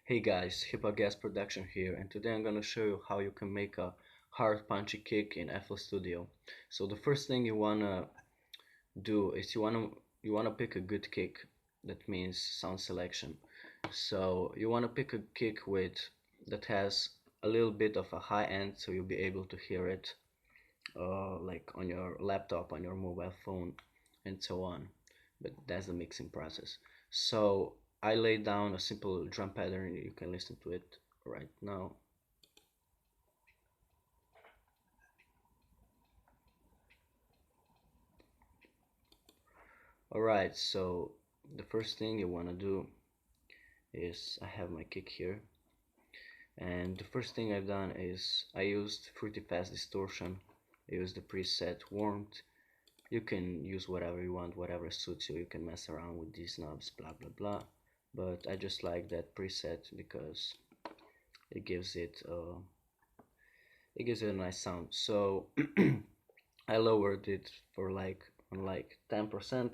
Hey guys, Gas Production here, and today I'm gonna show you how you can make a hard punchy kick in FL Studio. So the first thing you wanna do is you wanna pick a good kick. That means sound selection. So you wanna pick a kick that has a little bit of a high end, so you'll be able to hear it, like on your laptop, on your mobile phone, and so on. But that's the mixing process. So I laid down a simple drum pattern. You can listen to it right now. Alright, so the first thing you want to do is I have my kick here, and the first thing I've done is I used Fruity Fast Distortion. I used the preset Warmth. You can use whatever you want, whatever suits you. You can mess around with these knobs, blah blah blah. But I just like that preset because it gives it a nice sound. So I lowered it for like 10%.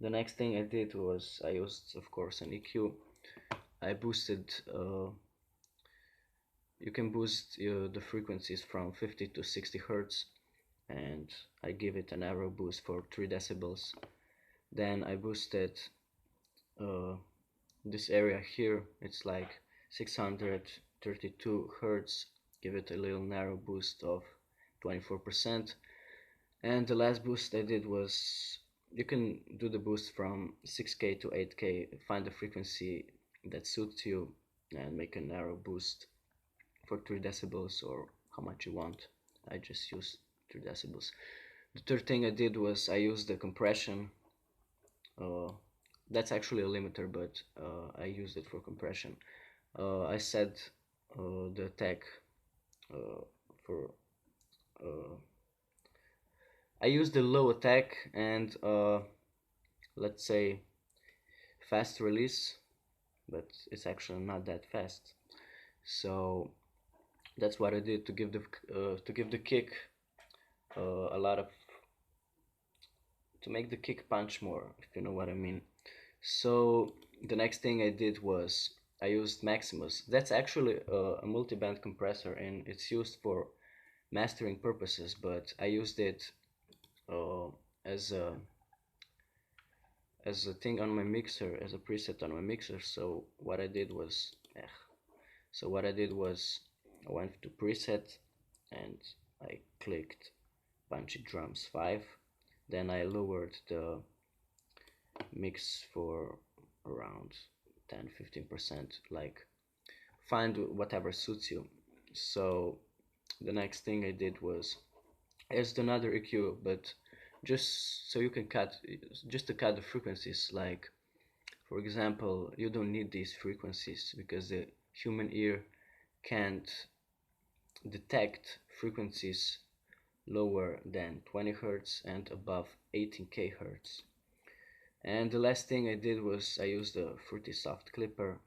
The next thing I did was I used, of course, an EQ. I boosted. You can boost the frequencies from 50 to 60 hertz, and I give it an arrow boost for 3 decibels. Then I boosted uh, this area here. It's like 632 hertz. Give it a little narrow boost of 24%. And the last boost I did was you can do the boost from 6K to 8K, find the frequency that suits you and make a narrow boost for 3 decibels or how much you want. I just used 3 decibels. The third thing I did was I used the compression. Uh, that's actually a limiter, but I used it for compression. I set the attack uh, for I use the low attack and let's say fast release, but it's actually not that fast. So that's what I did to give the kick a lot of to make the kick punch more, if you know what I mean. So the next thing I did was I used Maximus. That's actually a multi-band compressor and it's used for mastering purposes, but I used it uh, as a thing on my mixer, as a preset on my mixer. So what I did was I went to preset and I clicked Punchy Drums 5. Then I lowered the mix for around 10-15%, like find whatever suits you. So the next thing I did was I used another EQ, but just so you can just to cut the frequencies. Like for example, you don't need these frequencies because the human ear can't detect frequencies lower than 20 hertz and above 18k hertz. And the last thing I did was I used the Fruity Soft Clipper.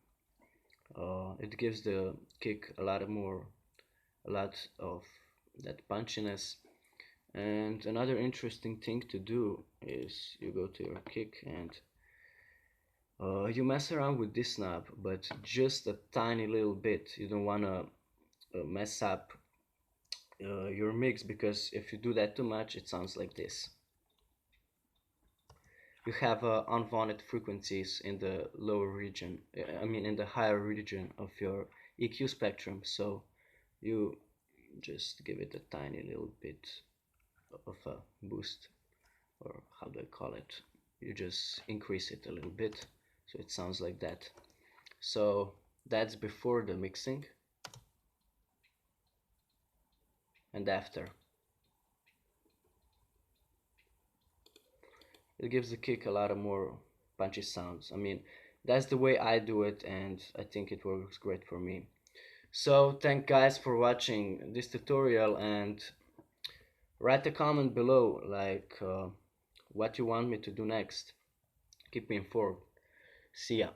It gives the kick a lot of that punchiness. And another interesting thing to do is you go to your kick and you mess around with this knob, but just a tiny little bit. You don't want to mess up your mix, because if you do that too much, it sounds like this. You have unwanted frequencies in the lower region, I mean in the higher region of your EQ spectrum, so you just give it a tiny little bit of a boost, or how do I call it? You just increase it a little bit so it sounds like that. So that's before the mixing and after. It gives the kick a lot of more punchy sounds. I mean, that's the way I do it, and I think it works great for me. So thank guys for watching this tutorial, and write a comment below like what you want me to do next. Keep me informed. See ya.